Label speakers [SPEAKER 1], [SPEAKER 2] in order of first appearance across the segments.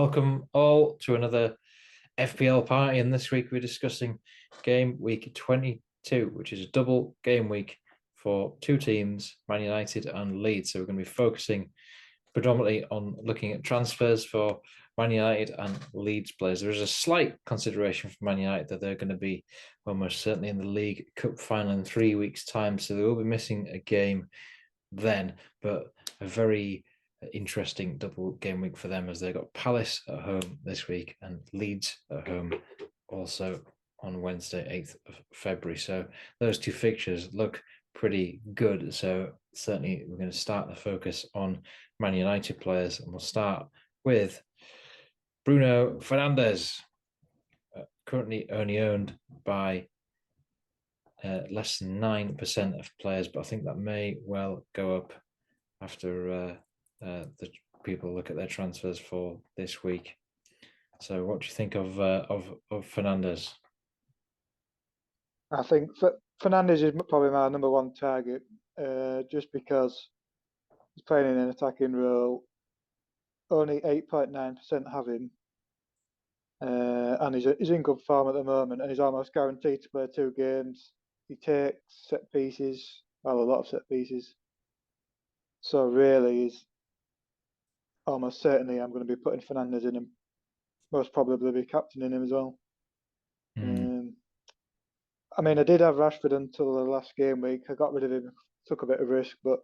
[SPEAKER 1] welcome all to another FPL party. And this week we're discussing game week 22, which is a double game week for two teams, Man United and Leeds. So we're going to be focusing predominantly on looking at transfers for Man United and Leeds players. There is a slight consideration for Man United that they're going to be almost certainly in the League Cup final in 3 weeks' time. So they will be missing a game then, but a very interesting double game week for them as they've got Palace at home this week and Leeds at home also on Wednesday, 8th of February. So those two fixtures look pretty good. So certainly we're going to start the focus on Man United players, and we'll start with Bruno Fernandes, currently only owned by less than 9% of players, but I think that may well go up after the people look at their transfers for this week. So, what do you think of Fernandes?
[SPEAKER 2] I think Fernandes is probably my number one target, just because he's playing in an attacking role. Only 8.9% have him, and he's in good form at the moment, and he's almost guaranteed to play 2 games. He takes set pieces, well, a lot of set pieces. So really, he's almost certainly I'm going to be putting Fernandes in him. Most probably be captaining him as well. I mean, I did have Rashford until the last game week. I got rid of him, took a bit of risk, but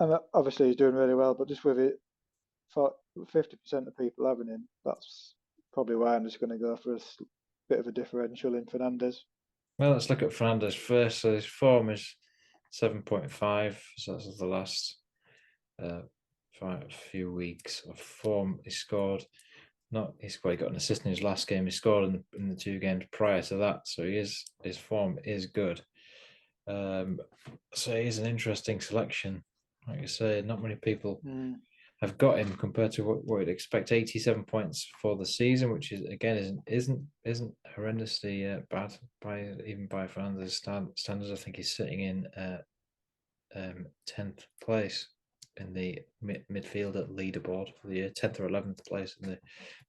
[SPEAKER 2] and obviously he's doing really well. But just with it, for 50% of people having him, that's probably why I'm just going to go for a bit of a differential in Fernandes.
[SPEAKER 1] Well, let's look at Fernandes first. So his form is 7.5. So that's the last few weeks of form. He scored. He's got an assist in his last game. He scored in the 2 games prior to that, so his form is good. So he's an interesting selection. Like you say, not many people have got him compared to what you'd expect. 87 points for the season, which is again isn't horrendously bad by Fernandes' standards. I think he's sitting in 10th place in the midfielder leaderboard for the year, 10th or 11th place in the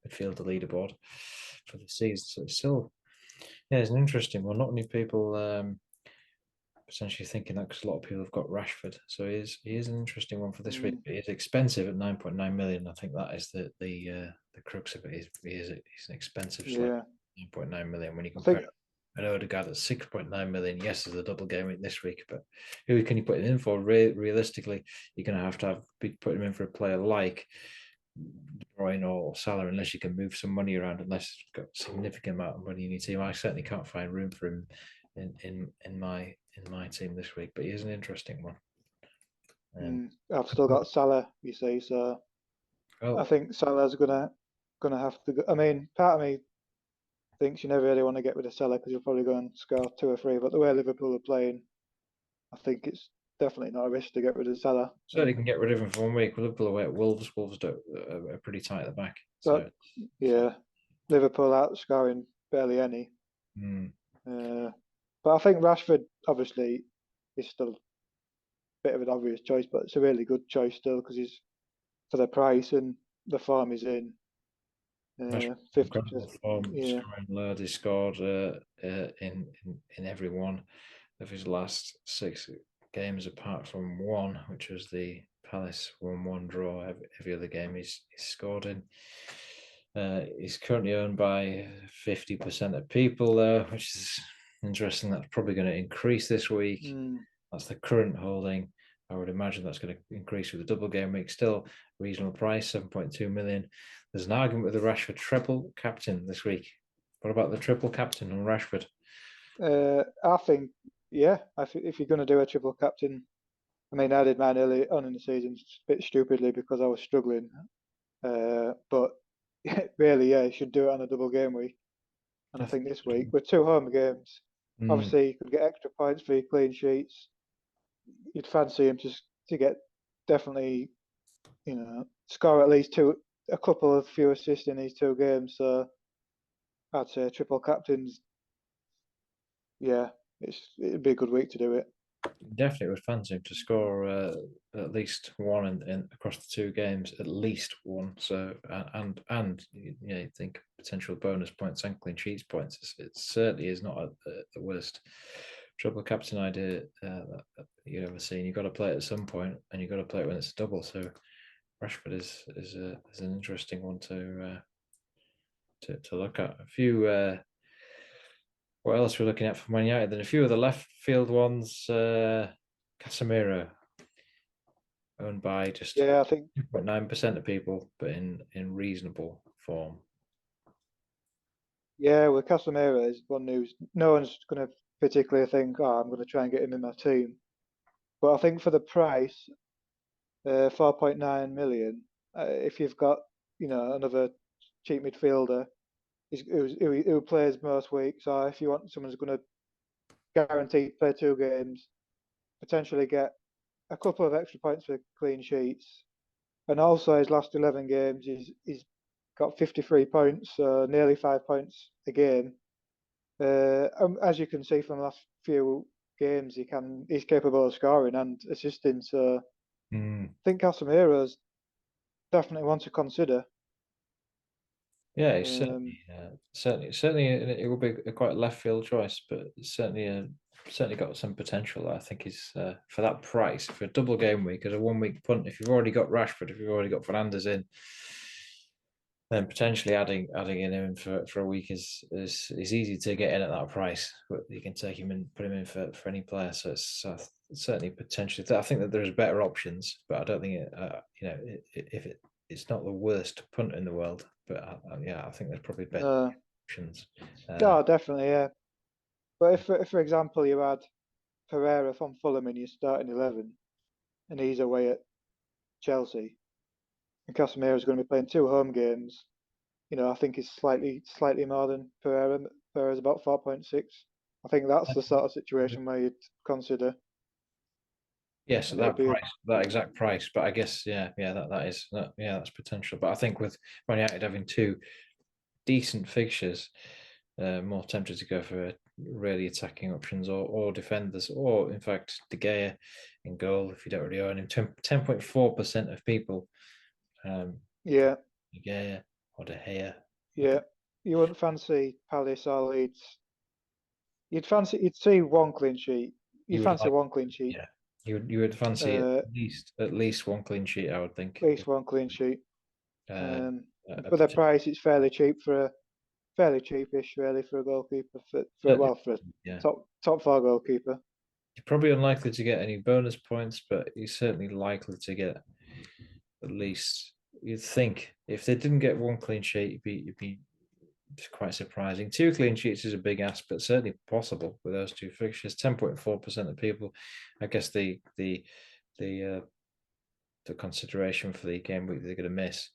[SPEAKER 1] midfielder leaderboard for the season. So it's still, it's an interesting one. Not many people potentially thinking that, because a lot of people have got Rashford. So he is an interesting one for this week. He is expensive at 9.9 million. I think that is the crux of it. He's an expensive, 9.9 million when you compare an Odegaard at 6.9 million. Yes, there's a double game week this week, but who can you put him in for? Realistically, you're going to have put him in for a player like De Bruyne or Salah, unless you can move some money around, unless you've got a significant amount of money in your team. I certainly can't find room for him in my team this week, but he is an interesting one.
[SPEAKER 2] I've still got Salah, you see, so I think Salah's gonna have to go. I mean, part of me thinks you never really want to get rid of Salah because you'll probably go and score 2 or 3. But the way Liverpool are playing, I think it's definitely not a risk to get rid of Salah.
[SPEAKER 1] Certainly can get rid of him for 1 week. Liverpool away at Wolves. Wolves are pretty tight at the back.
[SPEAKER 2] So Liverpool outscoring barely any. But I think Rashford obviously is still a bit of an obvious choice, but it's a really good choice still because he's for the price and the form he's in.
[SPEAKER 1] 50 form, Load. He scored in every one of his last 6 games, apart from one, which was the Palace 1-1 draw. Every other game he's scored in. He's currently owned by 50% of people, though, which is interesting. That's probably going to increase this week. That's the current holding. I would imagine that's going to increase with the double game week. Still reasonable price, 7.2 million. There's an argument with the Rashford triple captain this week. What about the triple captain on Rashford?
[SPEAKER 2] I think if you're going to do a triple captain, I mean, I did mine early on in the season a bit stupidly because I was struggling. But really, you should do it on a double game week. And I think this week, with 2 home games, obviously you could get extra points for your clean sheets. You'd fancy him to get definitely, score at least a couple of few assists in these 2 games. So I'd say triple captains. Yeah, it'd be a good week to do it.
[SPEAKER 1] Definitely would fancy him to score at least one in across the two games, at least one. So and you know, you think potential bonus points and clean sheets points. It certainly is not the worst triple captain idea that you've ever seen. You've got to play it at some point, and you've got to play it when it's a double. So Rashford is an interesting one to look at. A few. What else we're looking at for Man United? Then a few of the left field ones. Casemiro, owned by just
[SPEAKER 2] Yeah, I think
[SPEAKER 1] 2.9% of people, but in reasonable form.
[SPEAKER 2] yeah, with Casemiro is one who's no one's going to particularly think, oh, I'm going to try and get him in my team. But I think for the price, 4.9 million, if you've got another cheap midfielder who plays most weeks, or if you want someone who's going to guarantee play two games, potentially get a couple of extra points for clean sheets, and also his last 11 games, he's got 53 points, so nearly 5 points a game. As you can see from the last few games, he's capable of scoring and assisting. So I think Casemiro's definitely one to consider.
[SPEAKER 1] Yeah, he's
[SPEAKER 2] Um,
[SPEAKER 1] certainly it will be a quite left field choice, but certainly got some potential. I think is for that price for a double game week as a 1 week punt. If you've already got Rashford, if you've already got Fernandes in, then potentially adding in him for a week is easy to get in at that price. But you can take him and put him in for any player. So it's certainly potentially. I think that there's better options, but I don't think it's not the worst punt in the world. But yeah, I think there's probably better
[SPEAKER 2] no,
[SPEAKER 1] options.
[SPEAKER 2] no, definitely, yeah. But if for example, you had Pereira from Fulham in your starting 11, and he's away at Chelsea, and Casemiro's going to be playing two home games, I think it's slightly more than Pereira. Pereira's about 4.6. I think that's the sort of situation where you'd consider,
[SPEAKER 1] Yes, at
[SPEAKER 2] and it'll
[SPEAKER 1] that
[SPEAKER 2] be
[SPEAKER 1] price, that exact price. But I guess, that's potential. But I think with Man United having two decent fixtures, more tempted to go for really attacking options or defenders, or in fact, De Gea in goal if you don't really own him. 10.4% of people,
[SPEAKER 2] yeah,
[SPEAKER 1] De Gea or De Gea.
[SPEAKER 2] yeah. You wouldn't fancy Palace or Leeds. You'd see one clean sheet.
[SPEAKER 1] You
[SPEAKER 2] You'd
[SPEAKER 1] would
[SPEAKER 2] fancy
[SPEAKER 1] like,
[SPEAKER 2] one clean sheet,
[SPEAKER 1] yeah, you would fancy
[SPEAKER 2] uh,
[SPEAKER 1] at least one clean sheet, I would think.
[SPEAKER 2] at least one clean sheet.
[SPEAKER 1] Uh,
[SPEAKER 2] Um,
[SPEAKER 1] a
[SPEAKER 2] for the
[SPEAKER 1] potential,
[SPEAKER 2] price, it's fairly cheapish, really, for a goalkeeper. For a
[SPEAKER 1] yeah.
[SPEAKER 2] top four goalkeeper.
[SPEAKER 1] You're probably unlikely to get any bonus points, but you're certainly likely to get at least. You'd think if they didn't get one clean sheet, it'd be quite surprising. Two clean sheets is a big ask, but certainly possible with those two fixtures. 10.4% of people. I guess the the consideration for the game week they're going to miss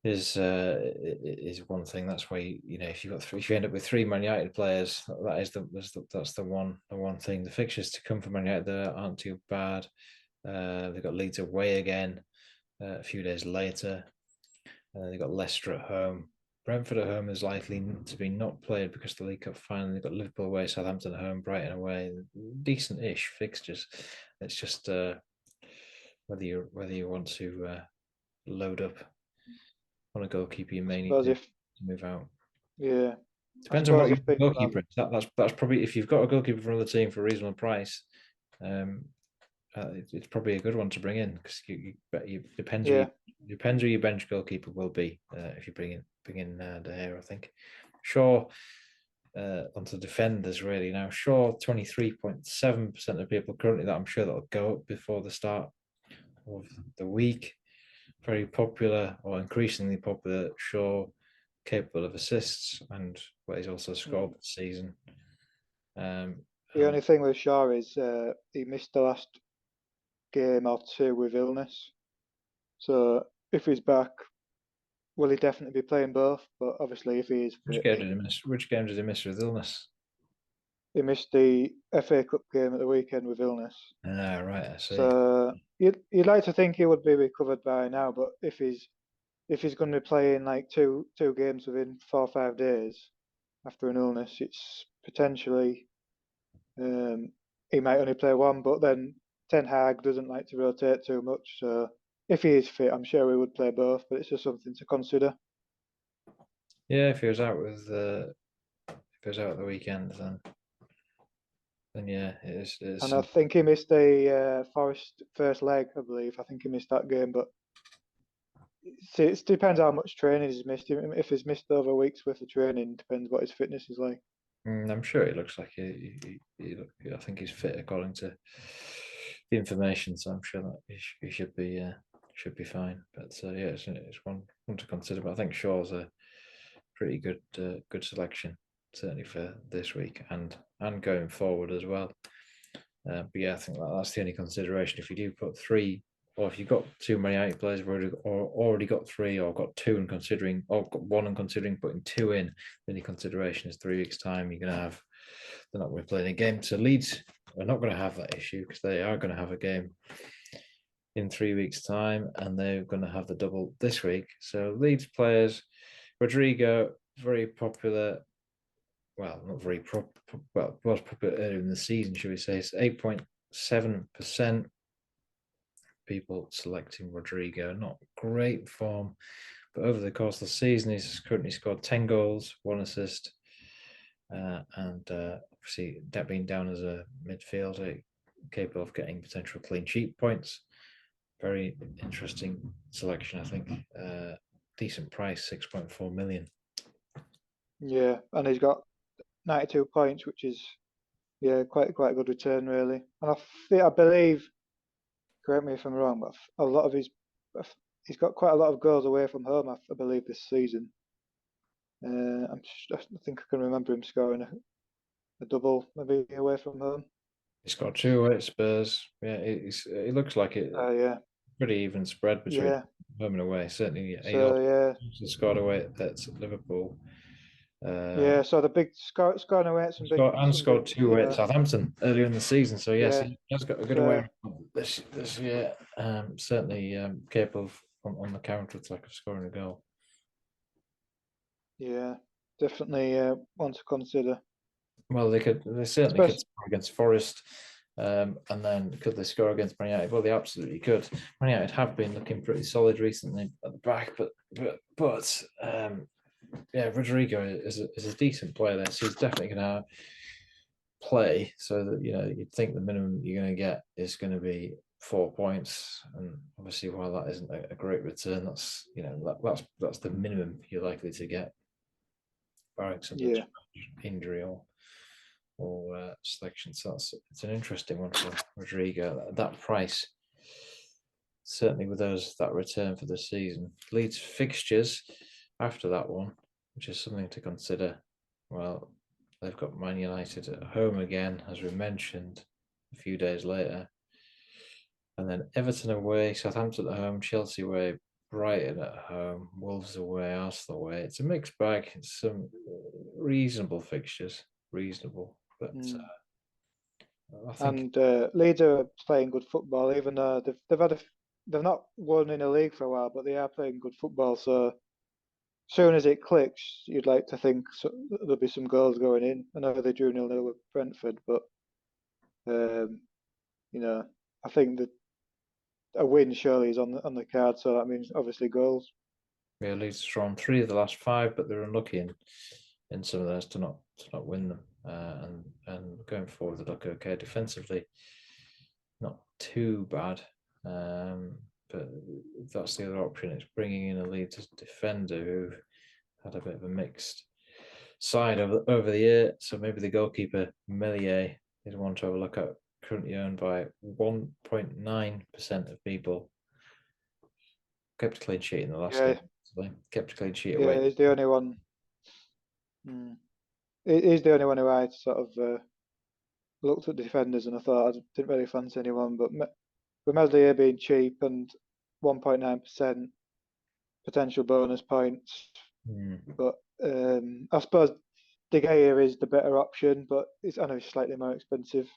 [SPEAKER 1] is one thing. That's why if you end up with three Man United players, that's the one thing. The fixtures to come from Man United there aren't too bad. They've got Leeds away again a few days later. They've got Leicester at home. Brentford at home is likely to be not played because of the League Cup final. They've got Liverpool away, Southampton at home, Brighton away. Decent-ish fixtures. It's just whether you want to load up on a goalkeeper, you
[SPEAKER 2] I
[SPEAKER 1] may need
[SPEAKER 2] suppose
[SPEAKER 1] to
[SPEAKER 2] if
[SPEAKER 1] move out.
[SPEAKER 2] yeah, I
[SPEAKER 1] Depends on what
[SPEAKER 2] suppose
[SPEAKER 1] your
[SPEAKER 2] if thinking about
[SPEAKER 1] goalkeeper is. That's probably if you've got a goalkeeper from another team for a reasonable price. Um, it's probably a good one to bring in because
[SPEAKER 2] yeah,
[SPEAKER 1] depends who your bench goalkeeper will be if you bring in De Gea, I think. Shaw onto defenders really now. Shaw 23.7% of people currently that I'm sure that'll go up before the start of the week. Very popular or increasingly popular. Shaw capable of assists and what he's also scored this season.
[SPEAKER 2] the
[SPEAKER 1] And
[SPEAKER 2] only thing with Shaw is he missed the last game or two with illness. So if he's back, will he definitely be playing both? But obviously, if he is
[SPEAKER 1] which
[SPEAKER 2] fit,
[SPEAKER 1] game did he miss? Which game did he miss with illness?
[SPEAKER 2] he missed the FA Cup game at the weekend with illness.
[SPEAKER 1] Ah, right, I see.
[SPEAKER 2] So you'd like to think he would be recovered by now, but if he's going to be playing like two games within 4 or 5 days after an illness, it's potentially he might only play one, but then Ten Hag doesn't like to rotate too much. So if he is fit, I'm sure he would play both, but it's just something to consider.
[SPEAKER 1] Yeah, if he was out with if he was out at the weekend, then yeah, it is
[SPEAKER 2] And I
[SPEAKER 1] some.
[SPEAKER 2] think he missed the Forest first leg, I believe. I think he missed that game, but see, it depends how much training he's missed. If he's missed over weeks worth of training, depends what his fitness is like.
[SPEAKER 1] I'm sure it looks like I think he's fit according to the information, so I'm sure that he should be fine. But yeah, it's one to consider. But I think Shaw's a pretty good selection, certainly for this week and going forward as well. But yeah, I think that's the only consideration. If you do put three, or if you've got too many out players, already got three, or got two and considering, or got one and considering putting two in, then your consideration is 3 weeks' time. They're not going to play any game. So Leeds are not going to have that issue because they are going to have a game in 3 weeks' time, and they're going to have the double this week. So Leeds players, Rodrigo, very popular. Well, not very well, was popular earlier in the season, should we say? It's 8.7% people selecting Rodrigo. Not great form, but over the course of the season, he's currently scored 10 goals, 1 assist, and obviously that being down as a midfielder, capable of getting potential clean sheet points. Very interesting selection, I think. Decent price, 6.4 million.
[SPEAKER 2] Yeah, and he's got 92 points, which is quite a good return really. And I believe, correct me if I'm wrong, but a lot of he's got quite a lot of goals away from home. I believe this season. I think I can remember him scoring a double maybe away from home.
[SPEAKER 1] He's got 2 away at Spurs. Yeah, it looks like it.
[SPEAKER 2] Yeah,
[SPEAKER 1] Pretty even spread between
[SPEAKER 2] yeah.
[SPEAKER 1] home and away. Certainly, he
[SPEAKER 2] So yeah,
[SPEAKER 1] also scored away at Liverpool.
[SPEAKER 2] yeah. So the big scoring away at some big,
[SPEAKER 1] Scored 2 away at Southampton earlier in the season. So yes,
[SPEAKER 2] yeah.
[SPEAKER 1] he has got a good away
[SPEAKER 2] So
[SPEAKER 1] this year. Certainly capable of on the counter attack of scoring a goal.
[SPEAKER 2] yeah, definitely one to consider.
[SPEAKER 1] Well, they certainly could
[SPEAKER 2] Especially,
[SPEAKER 1] score against Forest, and then could they score against Man United? Well, they absolutely could. Man United have been looking pretty solid recently at the back, but yeah, Rodrigo is a decent player there, so he's definitely going to play. So that you'd think the minimum you're going to get is going to be 4 points, and obviously while that isn't a great return, that's that's the minimum you're likely to get, barring some injury or selection. So it's an interesting one for Rodrigo. That price, certainly with that return for the season. Leeds fixtures after that one, which is something to consider. Well, they've got Man United at home again, as we mentioned, a few days later. And then Everton away, Southampton at home, Chelsea away, Brighton at home, Wolves away, Arsenal away. It's a mixed bag. It's some reasonable fixtures, reasonable. But I think
[SPEAKER 2] Leeds are playing good football, even though they've not won in a league for a while, but they are playing good football. So soon as it clicks, you'd like to think there'll be some goals going in. I know they drew 0-0 with Brentford, but I think that a win surely is on the card. So that means obviously goals.
[SPEAKER 1] yeah, Leeds drawn 3 of the last 5, but they're unlucky in some of those to not win them. And going forward, they look okay defensively, not too bad. But that's the other option. It's bringing in a Leeds defender who had a bit of a mixed side over the year. So maybe the goalkeeper Melier is one to have a look at. Currently owned by 1.9% of people. Kept a clean sheet in the last game. Kept a clean sheet away.
[SPEAKER 2] Yeah, he's the only one. He's the only one who I sort of looked at defenders and I thought I didn't really fancy anyone. But with Meslier being cheap and 1.9% potential bonus points, but I suppose De Gea is the better option, but I know he's slightly more expensive.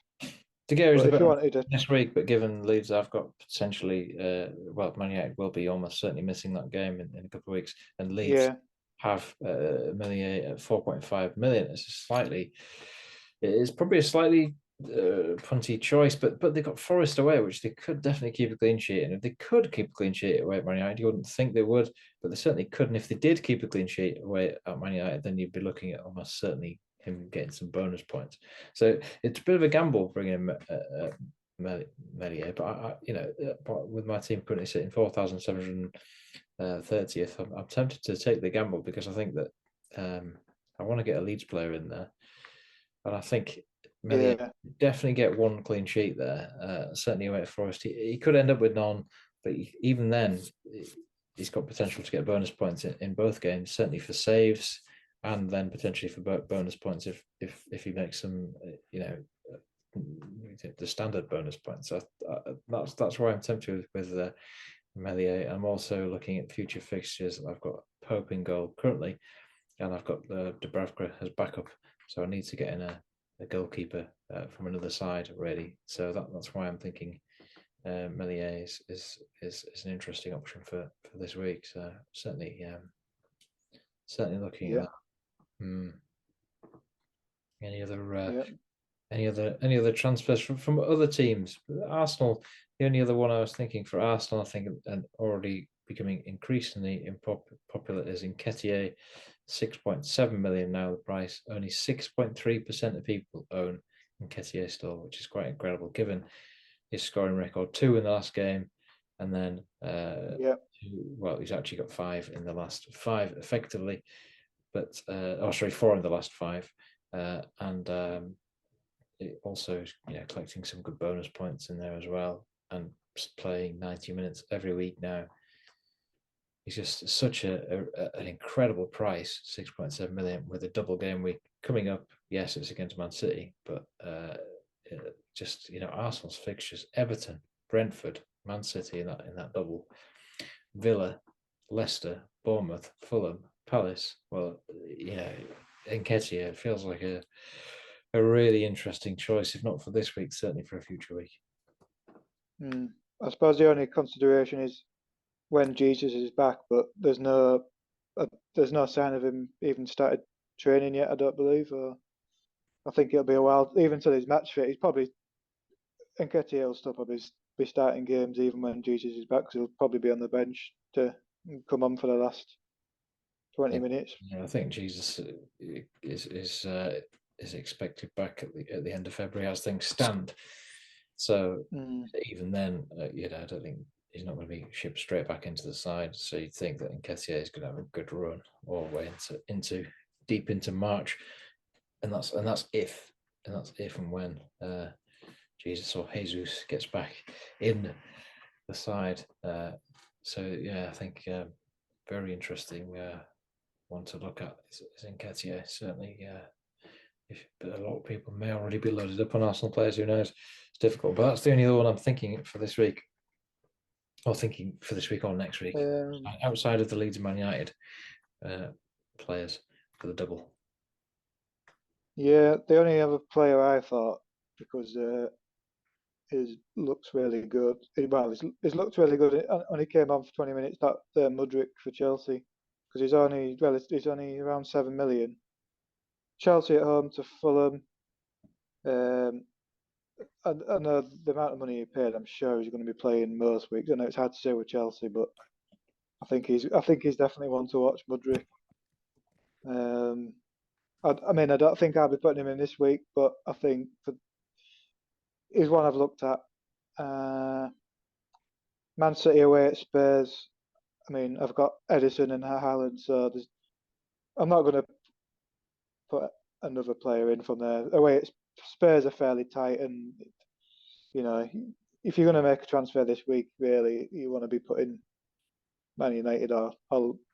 [SPEAKER 1] De Gea is the better this week, but given Leeds, I've got potentially, Man United will be almost certainly missing that game in a couple of weeks, and Leeds have Melier at 4.5 million. It is probably a slightly punty choice, but they got Forest away, which they could definitely keep a clean sheet. And if they could keep a clean sheet away at Man United, you wouldn't think they would, but they certainly could. And if they did keep a clean sheet away at Man United, then you'd be looking at almost certainly him getting some bonus points. So it's a bit of a gamble bringing him Melier, but with my team currently sitting 4,730th, I'm tempted to take the gamble because I think that I want to get a Leeds player in there, and I think Melier definitely get one clean sheet there. Certainly away at Forest, he could end up with none, but even then, he's got potential to get bonus points in both games. Certainly for saves, and then potentially for bonus points if he makes some, the standard bonus points. So that's why I'm tempted with Melier. I'm also looking at future fixtures. I've got Pope in goal currently, and I've got Dubravka as backup. So I need to get in a goalkeeper from another side, really. So that's why I'm thinking Melier is an interesting option for this week. So certainly looking at that. Any other transfers from other teams? Arsenal, the only other one I was thinking for Arsenal, I think, and already becoming increasingly popular is Nketiah, 6.7 million now the price. Only 6.3% of people own Nketiah still, which is quite incredible given his scoring record, 2 in the last game, and then he's actually got 5 in the last 5 effectively, but 4 in the last 5, and also collecting some good bonus points in there as well, and playing 90 minutes every week now. He's just such an incredible price, 6.7 million, with a double game week coming up. Yes, it's against Man City, but Arsenal's fixtures: Everton, Brentford, Man City in that double, Villa, Leicester, Bournemouth, Fulham, Palace. Well, Nketiah feels like a really interesting choice, if not for this week, certainly for a future week.
[SPEAKER 2] I suppose the only consideration is when Jesus is back, but there's no sign of him even started training yet, I don't believe. Or I think it'll be a while, even till he's match fit. Nketiah will still probably be starting games even when Jesus is back, because he'll probably be on the bench to come on for the last 20 minutes.
[SPEAKER 1] Yeah, I think Jesus is expected back at the end of February as things stand. So even then, I don't think he's not going to be shipped straight back into the side. So you'd think that Nketiah is going to have a good run all the way into deep into March, and that's if and when Jesus or Jesus gets back in the side. So yeah, I think very interesting one to look at is Nketiah. Certainly, but a lot of people may already be loaded up on Arsenal players. Who knows? It's difficult, but that's the only other one I'm thinking for this week, or next week, outside of the Leeds and Man United players for the double.
[SPEAKER 2] Yeah, the only other player I thought, because his looks really good. His looked really good. It only came on for 20 minutes. That Mudryk for Chelsea, because he's only around 7 million. Chelsea at home to Fulham. I know the amount of money he paid. I'm sure he's going to be playing most weeks. I know it's hard to say with Chelsea, but I think he's definitely one to watch. Mudryk. I don't think I'll be putting him in this week, but I think he's one I've looked at. Man City away at Spurs. I've got Edison and Haaland, so I'm not going to put another player in from there. Away at Spurs are fairly tight, and if you're going to make a transfer this week, really, you want to be putting Man United or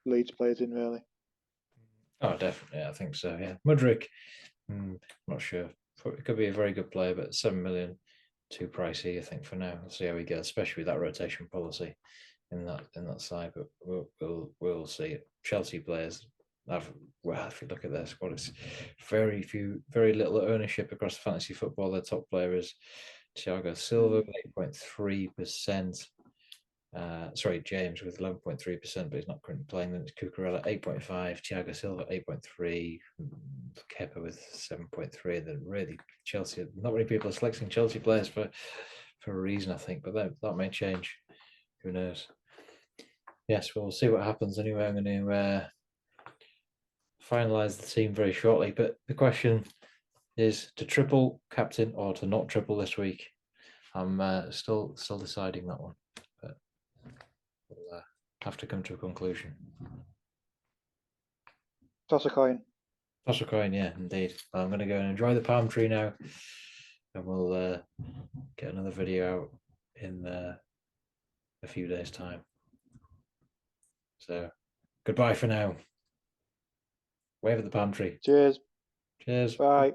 [SPEAKER 2] Leeds players in, really.
[SPEAKER 1] Oh, definitely, I think so. Yeah, Mudryk. I'm not sure. It could be a very good player, but 7 million too pricey, I think, for now. We'll see how we go, especially with that rotation policy in that side. But we'll see. Chelsea players if you look at their squad, it's very little ownership across fantasy football. Their top player is Thiago Silva, 8.3%. Sorry, James with 11.3%, but he's not currently playing. Then it's Cucurella 8.5, Thiago Silva 8.3, Kepa with 7.3. Then really Chelsea. Not many people are selecting Chelsea players for a reason, I think, but that may change. Who knows? Yes, we'll see what happens. Anyway, I'm going to finalise the team very shortly. But the question is to triple captain or to not triple this week. I'm still deciding that one, but we'll have to come to a conclusion.
[SPEAKER 2] Toss a coin.
[SPEAKER 1] Toss a coin, yeah, indeed. I'm going to go and enjoy the palm tree now, and we'll get another video out in a few days' time. So, goodbye for now. Wave at the palm tree.
[SPEAKER 2] Cheers.
[SPEAKER 1] Cheers.
[SPEAKER 2] Bye.